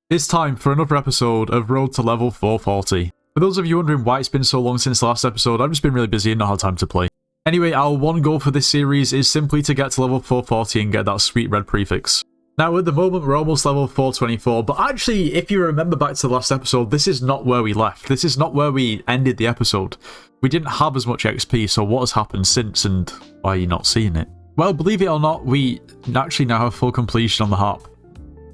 It's time for another episode of Road to Level 440. For those of you wondering why it's been so long since the last episode, I've just been really busy and not had time to play. Anyway, our one goal for this series is simply to get to level 440 and get that sweet red prefix. Now, at the moment, we're almost level 424, but actually, if you remember back to the last episode, this is not where we left. This is not where we ended the episode. We didn't have as much XP, so what has happened since, and why are you not seeing it? Well, believe it or not, we actually now have full completion on the harp.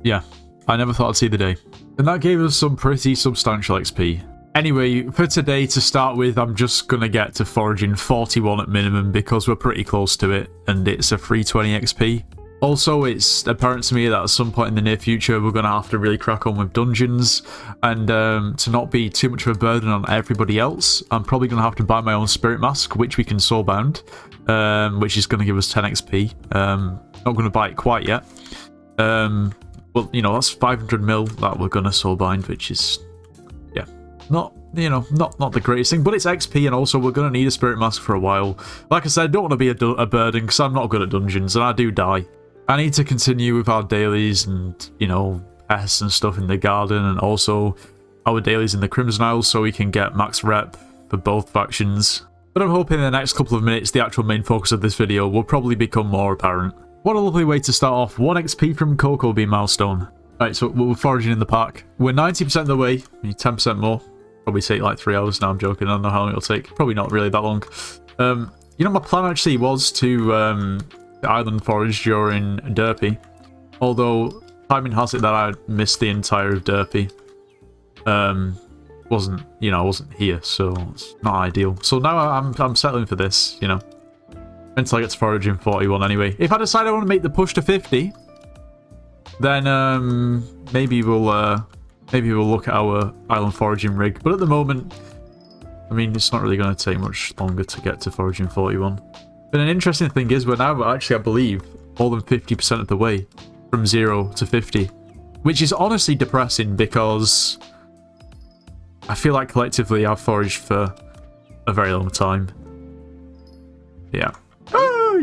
Yeah. I never thought I'd see the day. And that gave us some pretty substantial XP. Anyway, for today to start with, I'm just gonna get to Foraging 41 at minimum because we're pretty close to it, and it's a free 20 XP. Also, it's apparent to me that at some point in the near future, we're gonna have to really crack on with dungeons, and to not be too much of a burden on everybody else, I'm probably gonna have to buy my own spirit mask, which we can soulbound, which is gonna give us 10 XP. Not gonna buy it quite yet. Well, you know, that's 500 mil that we're gonna soulbind, which is, yeah, not the greatest thing, but it's XP, and also we're gonna need a spirit mask for a while. Like I said, I don't want to be a burden because I'm not good at dungeons and I do die. I need to continue with our dailies and, you know, pests and stuff in the garden, and also our dailies in the Crimson Isles so we can get max rep for both factions. But I'm hoping in the next couple of minutes the actual main focus of this video will probably become more apparent. What a lovely way to start off. 1 XP from Cocoa Bean milestone. Right, so we're foraging in the park. We're 90% of the way. We need 10% more. Probably take like 3 hours. Now I'm joking. I don't know how long it'll take. Probably not really that long. You know, my plan actually was to island forage during Derpy. Although, timing has it that I missed the entire of Derpy. Wasn't here, so it's not ideal. So now I'm settling for this, you know. Until I get to Foraging 41 anyway. If I decide I want to make the push to 50, then maybe we'll look at our island foraging rig. But at the moment, I mean, it's not really going to take much longer to get to Foraging 41. But an interesting thing is we're now actually, I believe, more than 50% of the way from 0 to 50. Which is honestly depressing because I feel like collectively I've foraged for a very long time. Yeah.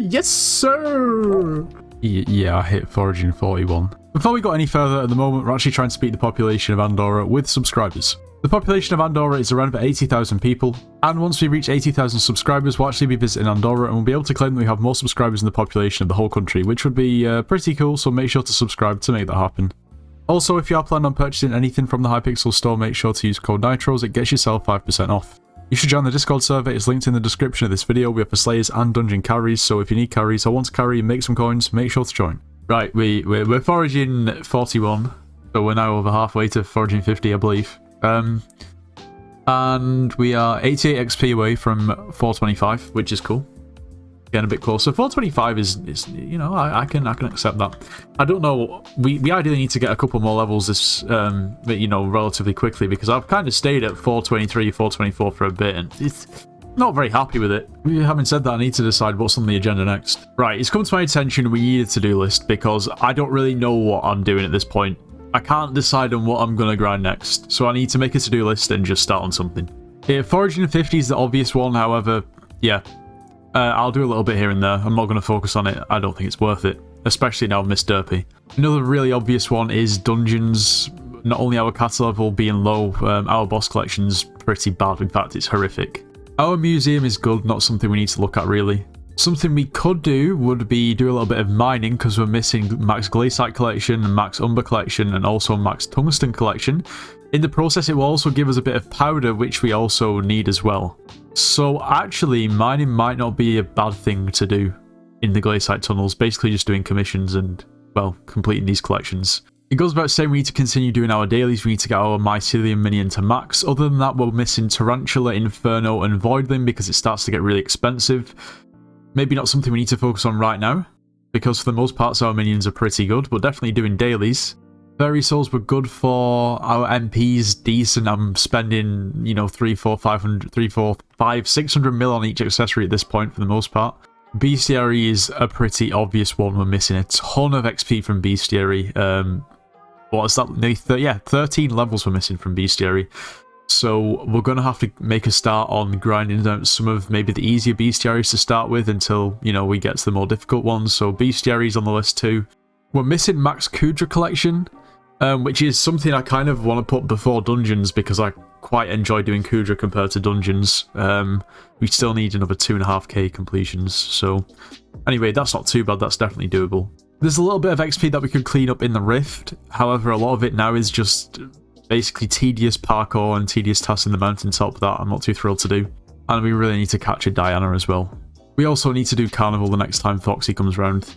Yes, sir! Yeah, I hit Foraging 41. Before we go any further, at the moment, we're actually trying to beat the population of Andorra with subscribers. The population of Andorra is around about 80,000 people, and once we reach 80,000 subscribers, we'll actually be visiting Andorra, and we'll be able to claim that we have more subscribers than the population of the whole country, which would be pretty cool, so make sure to subscribe to make that happen. Also, if you are planning on purchasing anything from the Hypixel store, make sure to use code NITROS, it gets yourself 5% off. You should join the Discord server, it's linked in the description of this video. We have for slayers and dungeon carries, so if you need carries or want to carry and make some coins, make sure to join. Right, we're foraging 41, so we're now over halfway to foraging 50, I believe. And we are 88 XP away from 425, which is cool. Getting a bit closer. 425 is you know, I can accept that. I don't know, we ideally need to get a couple more levels this you know, relatively quickly, because I've kind of stayed at 423, 424 for a bit, and it's not very happy with it. Having said that, I need to decide what's on the agenda next. Right, it's come to my attention we need a to-do list because I don't really know what I'm doing at this point. I can't decide on what I'm gonna grind next, so I need to make a to-do list and just start on something. Yeah, foraging 50 is the obvious one, however, yeah. I'll do a little bit here and there. I'm not going to focus on it. I don't think it's worth it, especially now I've missed Derpy. Another really obvious one is dungeons. Not only our cattle level being low, our boss collection's pretty bad. In fact, it's horrific. Our museum is good, not something we need to look at really. Something we could do would be do a little bit of mining because we're missing max glaciite collection, max umber collection, and also max tungsten collection. In the process, it will also give us a bit of powder, which we also need as well. So actually, mining might not be a bad thing to do in the glaciite tunnels, basically just doing commissions and, well, completing these collections. It goes without saying we need to continue doing our dailies, we need to get our mycelium minion to max. Other than that, we're missing Tarantula, Inferno, and Voidling because it starts to get really expensive. Maybe not something we need to focus on right now, because for the most part our minions are pretty good, but definitely doing dailies. Fairy souls were good for our MPs, decent. I'm spending, you know, 600 mil on each accessory at this point for the most part. Bestiary is a pretty obvious one. We're missing a ton of XP from Bestiary. What is that? Yeah, 13 levels we're missing from Bestiary. So we're going to have to make a start on grinding down some of maybe the easier Bestiaries to start with until, you know, we get to the more difficult ones. So Bestiary's on the list too. We're missing Max Kudra collection. which is something I kind of want to put before dungeons because I quite enjoy doing Kudra compared to dungeons. We still need another 2.5k completions, so anyway, that's not too bad, that's definitely doable. There's a little bit of XP that we could clean up in the Rift, however a lot of it now is just basically tedious parkour and tedious tasks in the mountaintop that I'm not too thrilled to do. And we really need to catch a Diana as well. We also need to do Carnival the next time Foxy comes round.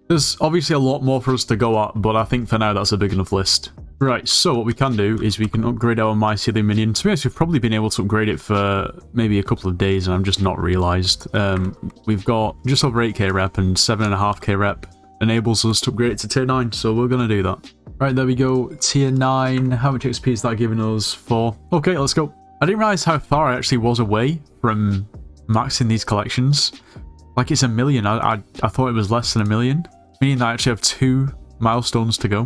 There's obviously a lot more for us to go at, but I think for now that's a big enough list. Right, so what we can do is we can upgrade our Mythril Minion. To be honest, we've probably been able to upgrade it for maybe a couple of days and I've just not realised. We've got just over 8k rep and 7.5k rep enables us to upgrade it to tier 9, so we're going to do that. Right, there we go, tier 9. How much XP is that giving us? 4. Okay, let's go. I didn't realise how far I actually was away from maxing these collections. Like it's 1 million. I thought it was less than 1 million, meaning that I actually have 2 milestones to go,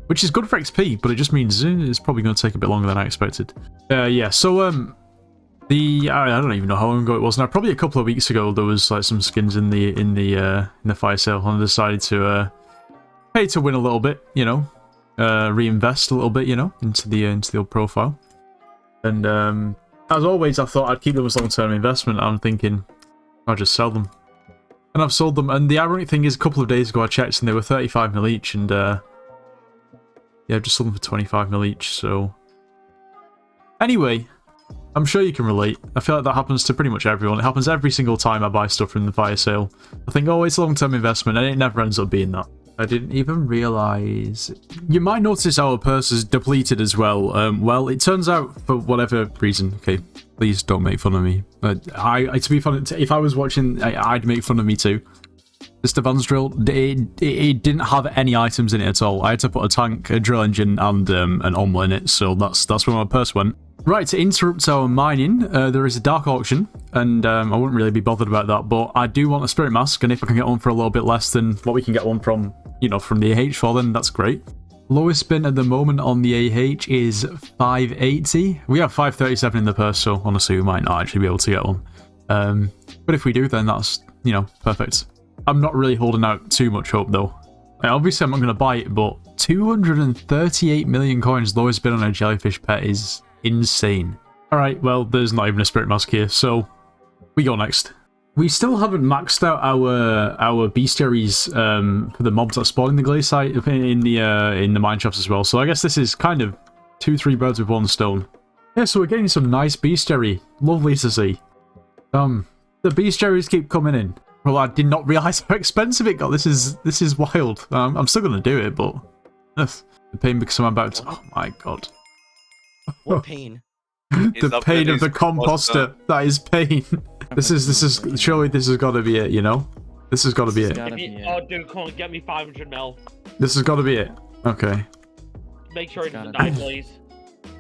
which is good for XP, but it just means it's probably going to take a bit longer than I expected. Yeah, so I don't even know how long ago it was now. Probably a couple of weeks ago there was like some skins in the fire sale, and I decided to pay to win a little bit, you know, reinvest a little bit, you know, into the old profile. And as always, I thought I'd keep them as long-term investment. I'm thinking I'll just sell them, and I've sold them. And the ironic thing is, a couple of days ago I checked and they were 35 mil each, and yeah, I've just sold them for 25 mil each. So anyway, I'm sure you can relate. I feel like that happens to pretty much everyone. It happens every single time I buy stuff from the fire sale. I think, oh, it's a long-term investment, and it never ends up being that. I didn't even realise. You might notice our purse is depleted as well. Well, it turns out, for whatever reason, okay, please don't make fun of me. To be fun, if I was watching, I'd make fun of me too. This Devan's drill, it didn't have any items in it at all. I had to put a tank, a drill engine, and an omelette in it, so that's where my purse went. Right, to interrupt our mining, there is a dark auction, and I wouldn't really be bothered about that, but I do want a spirit mask, and if I can get one for a little bit less than what we can get one from, you know, from the AH for, then that's great. Lowest spin at the moment on the AH is 580. We have 537 in the purse, so honestly we might not actually be able to get one. But if we do, then that's, you know, perfect. I'm not really holding out too much hope though. Obviously I'm not going to buy it, but 238 million coins lowest bid on a jellyfish pet is insane. Alright, well, there's not even a spirit mask here, so we go next. We still haven't maxed out our bestiaries for the mobs that spawn in the glaze site in the mine shafts as well. So I guess this is kind of 2-3 birds with one stone. Yeah, so we're getting some nice bestiary. Lovely to see. The bestiaries keep coming in. Well, I did not realise how expensive it got. This is wild. I'm still gonna do it, but the pain because I'm about to. Oh my god. What pain? The pain of the composter. That is pain. This is surely this has got to be it, you know? This has got to be it. Oh, dude, come on, get me 500 mil. This has got to be it. Okay. Make sure it doesn't die, please.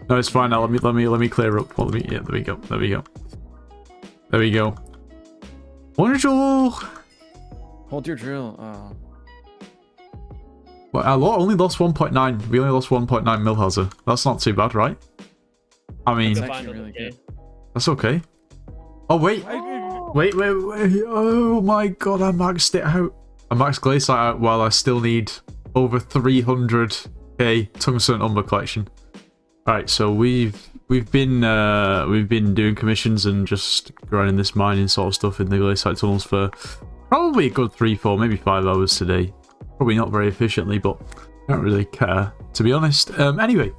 No, it's fine now. Let me clear up. Yeah, there we go. There we go. There we go. Bonjour. Hold your drill. Well, I only lost 1.9. We only lost 1.9 mil hazard. That's not too bad, right? I mean, That's actually really good. That's okay. Oh wait. Wait. Oh my god, I maxed it out. I maxed Glacier out while I still need over 300k tungsten umber collection. Alright, so we've been doing commissions and just grinding this mining sort of stuff in the glacier tunnels for probably a good 3-4, maybe 5 hours today. Probably not very efficiently, but I don't really care, to be honest. Anyway,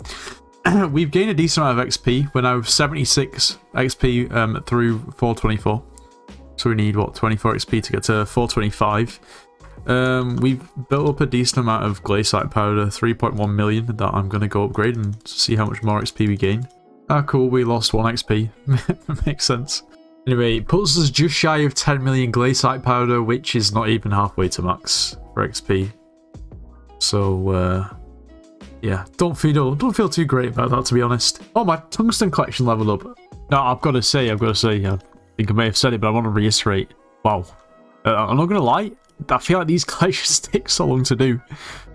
we've gained a decent amount of XP. We're now 76 XP through 424. So we need, what, 24 XP to get to 425. We've built up a decent amount of glacier powder, 3.1 million, that I'm going to go upgrade and see how much more XP we gain. Ah, cool, we lost 1 XP. Makes sense. Anyway, it puts us just shy of 10 million glacier powder, which is not even halfway to max for XP. So, yeah, don't feel too great about that, to be honest. Oh, my tungsten collection leveled up. No, I've got to say, I think I may have said it, but I want to reiterate. Wow. I'm not going to lie. I feel like these collections take so long to do.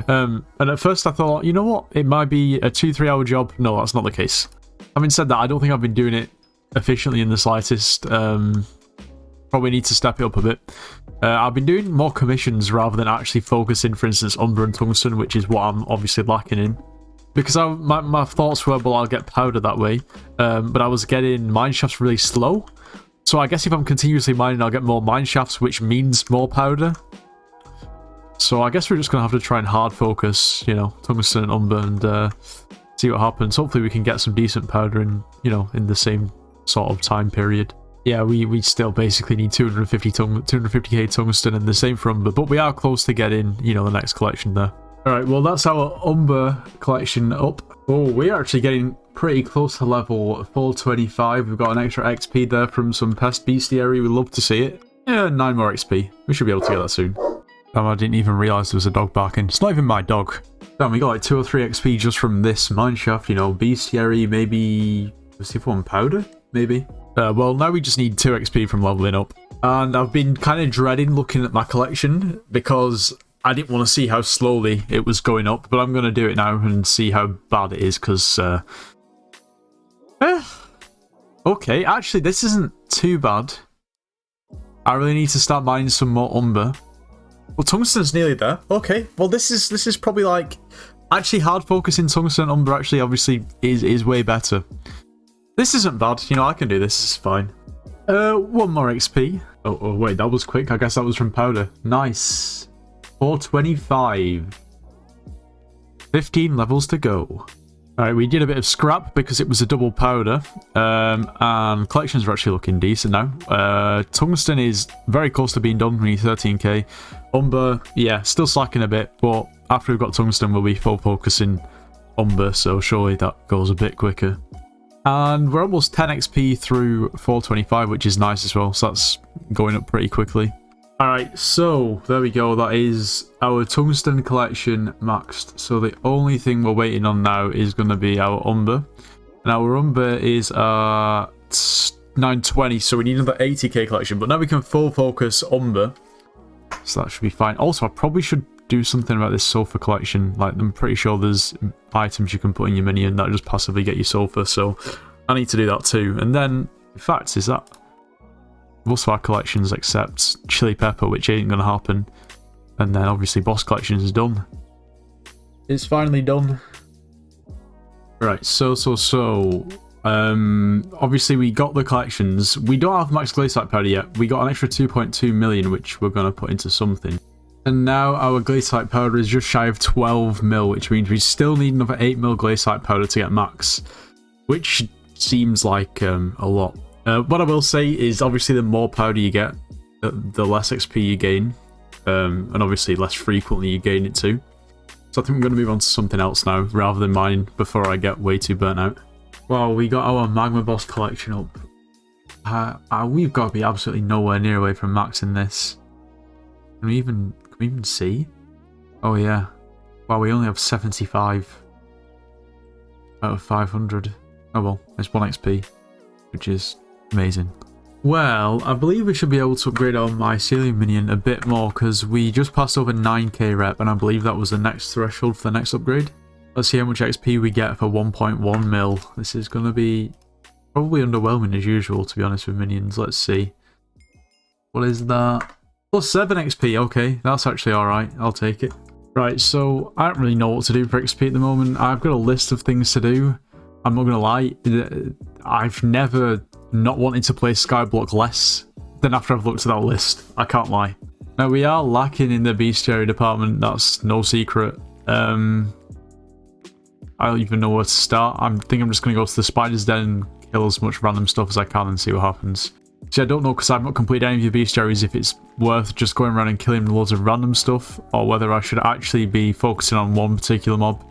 And at first I thought, you know what? It might be a 2-3 hour job. No, that's not the case. Having said that, I don't think I've been doing it efficiently in the slightest. Probably need to step it up a bit. I've been doing more commissions rather than actually focusing, for instance, Umber and Tungsten, which is what I'm obviously lacking in. because my thoughts were, well, I'll get powder that way, but I was getting mine shafts really slow. So I guess if I'm continuously mining, I'll get more mine shafts, which means more powder. So I guess we're just going to have to try and hard focus, you know, tungsten and umber and see what happens. Hopefully we can get some decent powder in, you know, in the same sort of time period. Yeah, we still basically need 250k tungsten and the same for umber, but we are close to getting, you know, the next collection there. Alright, well that's our umber collection up. Oh, we're actually getting pretty close to level 425. We've got an extra XP there from some pest bestiary. We'd love to see it. Yeah, 9 more XP. We should be able to get that soon. Damn, I didn't even realise there was a dog barking. It's not even my dog. Damn, we got like 2 or 3 XP just from this mineshaft, you know, bestiary, maybe... Let's see if one powder? Maybe. Well, now we just need 2 XP from leveling up. And I've been kind of dreading looking at my collection because I didn't want to see how slowly it was going up, but I'm going to do it now and see how bad it is because... Okay, actually, this isn't too bad. I really need to start mining some more umber. Well, tungsten's nearly there. Okay, well this is probably like... Actually, hard focusing tungsten and umber actually obviously is way better. This isn't bad. You know, I can do this. It's fine. 1 more XP. Oh, wait, that was quick. I guess that was from powder. Nice. 425. 15 levels to go. Alright, we did a bit of scrap because it was a double powder. And collections are actually looking decent now. Tungsten is very close to being done. We need 13k. Umber, yeah, still slacking a bit. But after we've got tungsten, we'll be full focusing umber. So surely that goes a bit quicker. And we're almost 10 XP through 425, which is nice as well. So that's going up pretty quickly. Alright, so there we go. That is our tungsten collection maxed. So the only thing we're waiting on now is going to be our umber. And our umber is 920, so we need another 80k collection. But now we can full focus umber. So that should be fine. Also, I probably should do something about this sulfur collection. Like, I'm pretty sure there's items you can put in your minion that just passively get you sulfur. So I need to do that too. And then, in fact, is that... Most of our collections except chili pepper, which ain't gonna happen. And then obviously boss collections is done. It's finally done. Right, so obviously we got the collections. We don't have max glaciite powder yet. We got an extra 2.2 million, which we're gonna put into something. And now our glaciite powder is just shy of 12 mil, which means we still need another 8 mil glaciite powder to get max, which seems like a lot. What I will say is, obviously, the more powder you get, the less XP you gain, and obviously less frequently you gain it too. So I think we're going to move on to something else now, rather than mining before I get way too burnt out. Well, we got our magma boss collection up. We've got to be absolutely nowhere near away from max in this. Can we even see? Oh yeah. Wow, we only have 75 out of 500. Oh well, it's 1 XP, which is amazing. Well, I believe we should be able to upgrade our mycelium minion a bit more because we just passed over 9k rep and I believe that was the next threshold for the next upgrade. Let's see how much XP we get for 1.1 mil. This is going to be probably underwhelming as usual, to be honest, with minions. Let's see. What is that? Plus 7 XP. Okay, that's actually alright. I'll take it. Right, so I don't really know what to do for XP at the moment. I've got a list of things to do. I'm not going to lie. I've never not wanted to play Skyblock less than after I've looked at that list. I can't lie. Now, we are lacking in the bestiary department. That's no secret. I don't even know where to start. I think I'm just going to go to the spider's den and kill as much random stuff as I can and see what happens. See, I don't know because I've not completed any of the bestiaries if it's worth just going around and killing loads of random stuff or whether I should actually be focusing on one particular mob.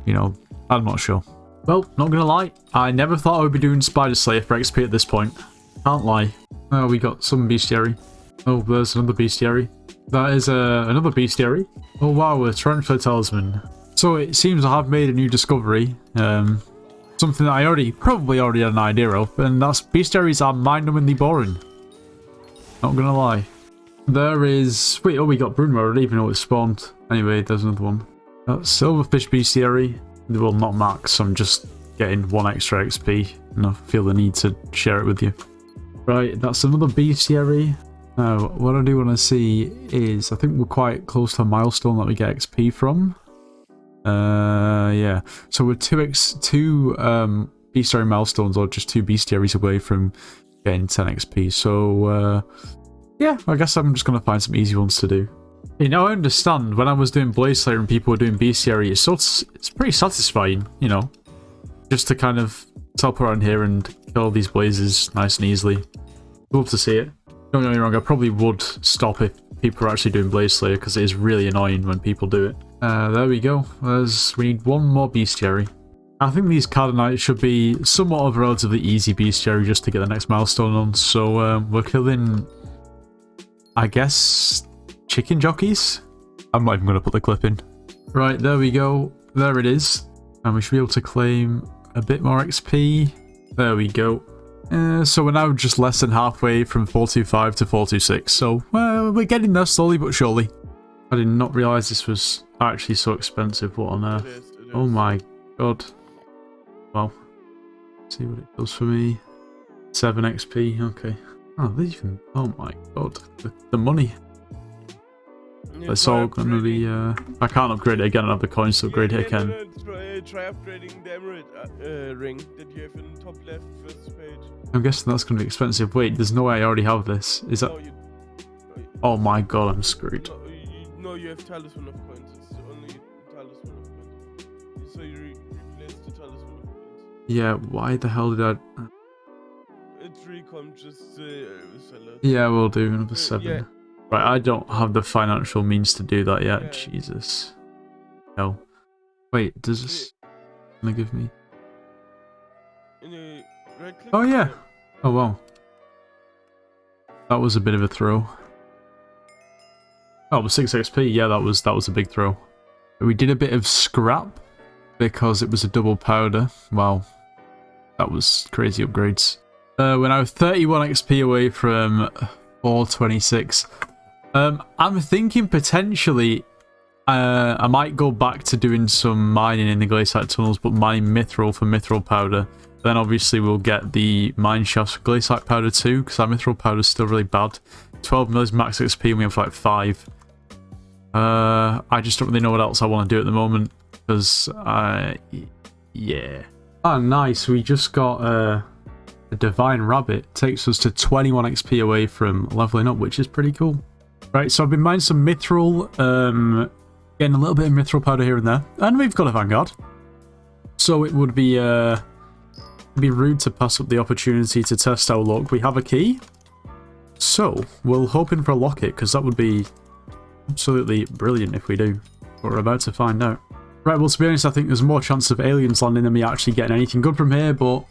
You know, I'm not sure. Well, not gonna lie, I never thought I would be doing Spider Slayer for XP at this point. Can't lie. Oh, we got some bestiary. Oh, there's another bestiary. That is another bestiary. Oh wow, a transfer talisman. So it seems I have made a new discovery. Something that I probably already had an idea of, and that's bestiaries are mind-numbingly boring. Not gonna lie. There is... Wait, oh, we got Bruno. I don't even know it spawned. Anyway, there's another one. That's Silverfish bestiary. Well, not max, I'm just getting 1 extra XP, and I feel the need to share it with you. Right, that's another bestiary. Now, what I do want to see is, I think we're quite close to a milestone that we get XP from. Yeah. So we're two Bestiary milestones, or just 2 Bestiaries away from getting 10 XP. So, yeah, I guess I'm just going to find some easy ones to do. You know, I understand when I was doing Blaze Slayer and people were doing Bestiary, it's pretty satisfying, you know, just to kind of teleport around here and kill these blazes nice and easily. Love to see it. Don't get me wrong, I probably would stop if people are actually doing Blaze Slayer, because it is really annoying when people do it. There we go. We need one more Bestiary. I think these Cardanites should be somewhat of a relatively easy Bestiary just to get the next milestone on. So we're killing, I guess, chicken jockeys? I'm not even going to put the clip in. Right, there we go. There it is. And we should be able to claim a bit more XP. There we go. So we're now just less than halfway from 425 to 426. So we're getting there slowly but surely. I did not realise this was actually so expensive. What on earth? It is. Oh my god. Well, let's see what it does for me. 7 XP, okay. Oh, they even... Oh my god. The money. It's all gonna be... I can't upgrade it again, I have the coins to upgrade it again. Try upgrading the emerald ring that you have in the top left first page. I'm guessing that's gonna be expensive. Wait, there's no way I already have this. Is that... Oh my god, I'm screwed. No, you have talisman of coins. It's only talisman of coins. So you replace the talisman of coins. Yeah, why the hell did I... It's recon, just sell it. Yeah, we'll do another 7. Yeah. Right, I don't have the financial means to do that yet. Yeah. Jesus. No. Wait, does this gonna give me... Right click. Oh yeah! Oh wow. That was a bit of a throw. Oh, it was 6 XP. Yeah, that was a big throw. We did a bit of scrap because it was a double powder. Wow. That was crazy upgrades. We're now 31 XP away from 426. I'm thinking potentially I might go back to doing some mining in the glaciate tunnels, but mine Mythril for Mythril powder. Then obviously we'll get the mine shafts for glaciate powder too, because our Mythril powder is still really bad. 12 mils max XP and we have like 5. I just don't really know what else I want to do at the moment, because yeah. Oh nice, we just got a divine rabbit. Takes us to 21 XP away from leveling up, which is pretty cool. Right, so I've been mining some Mythril, getting a little bit of Mythril powder here and there, and we've got a Vanguard. So it would be rude to pass up the opportunity to test our luck. We have a key, so we're hoping for a locket, because that would be absolutely brilliant if we do. But we're about to find out. Right, well, to be honest, I think there's more chance of aliens landing than me actually getting anything good from here, but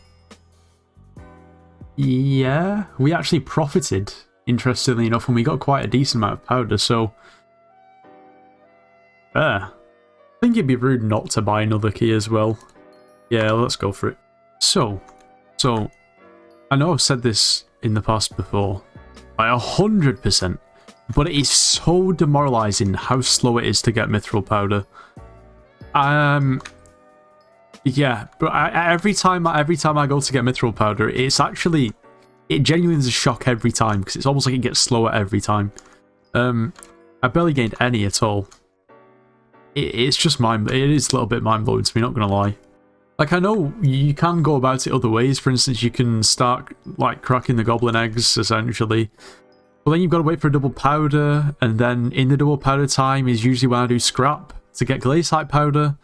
yeah, we actually profited, interestingly enough, and we got quite a decent amount of powder, so I think it'd be rude not to buy another key as well. Yeah, let's go for it. So I know I've said this in the past before, by 100%, but it is so demoralizing how slow it is to get Mythril powder. Yeah, but every time I go to get Mythril powder, it genuinely is a shock every time, because it's almost like it gets slower every time. I barely gained any at all. It is a little bit mind-blowing to me, not gonna lie. Like, I know you can go about it other ways. For instance, you can start, like, cracking the goblin eggs, essentially. But then you've got to wait for a double powder, and then in the double powder time is usually when I do scrap to get glaciate powder.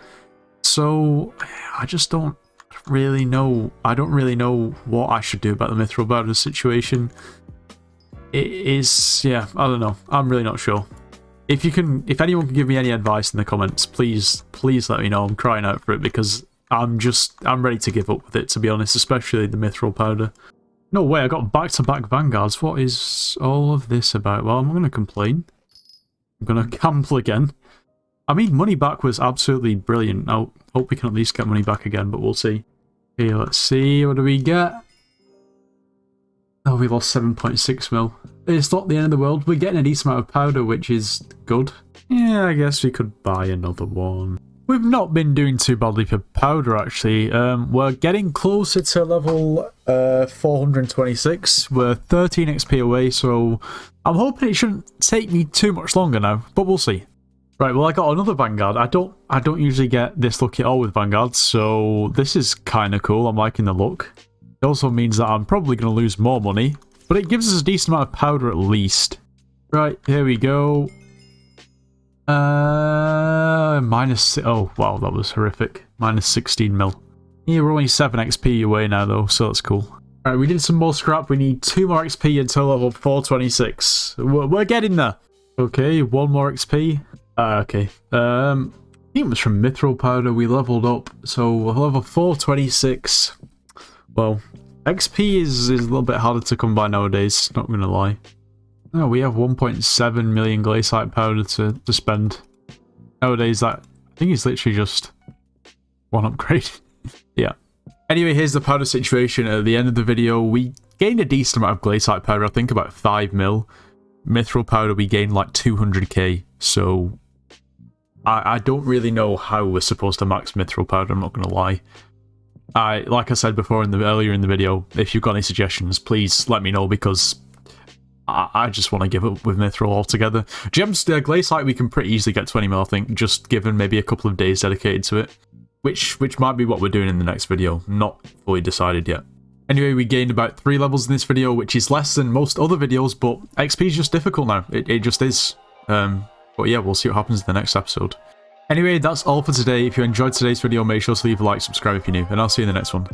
So, I just don't really know. I don't really know what I should do about the Mythril powder situation. It is, yeah, I don't know. I'm really not sure. If anyone can give me any advice in the comments, please let me know. I'm crying out for it, because I'm ready to give up with it, to be honest, especially the Mythril powder. No way, I got back-to-back Vanguards. What is all of this about? Well, I'm not going to complain. I'm going to gamble again. I mean, money back was absolutely brilliant. I hope we can at least get money back again, but we'll see. Okay, let's see. What do we get? Oh, we lost 7.6 mil. It's not the end of the world. We're getting a decent amount of powder, which is good. Yeah, I guess we could buy another one. We've not been doing too badly for powder, actually. We're getting closer to level 426. We're 13 XP away, so I'm hoping it shouldn't take me too much longer now, but we'll see. Right, well I got another Vanguard. I don't usually get this lucky at all with Vanguards, so this is kind of cool. I'm liking the look. It also means that I'm probably going to lose more money, but it gives us a decent amount of powder at least. Right, here we go. Oh wow, that was horrific. Minus 16 mil. Yeah, we're only 7 XP away now though, so that's cool. Alright, we did some more scrap. We need 2 more XP until level 426. We're getting there. Okay, 1 more XP. Okay. I think it was from Mythril powder we leveled up. So level 426. Well, XP is a little bit harder to come by nowadays, not gonna lie. Oh, we have 1.7 million glaciite powder to spend. Nowadays, that I think it's literally just 1 upgrade. Yeah. Anyway, here's the powder situation at the end of the video. We gained a decent amount of glaciite powder, I think about 5 mil. Mythril powder, we gained like 200k. So, I don't really know how we're supposed to max Mythril powder, I'm not going to lie. Like I said before earlier in the video, if you've got any suggestions, please let me know, because I just want to give up with Mythril altogether. Gems, glaciite, we can pretty easily get 20 mil, I think, just given maybe a couple of days dedicated to it. Which might be what we're doing in the next video. Not fully decided yet. Anyway, we gained about 3 levels in this video, which is less than most other videos, but XP is just difficult now. It just is. But yeah, we'll see what happens in the next episode. Anyway, that's all for today. If you enjoyed today's video, make sure to leave a like, subscribe if you're new, and I'll see you in the next one.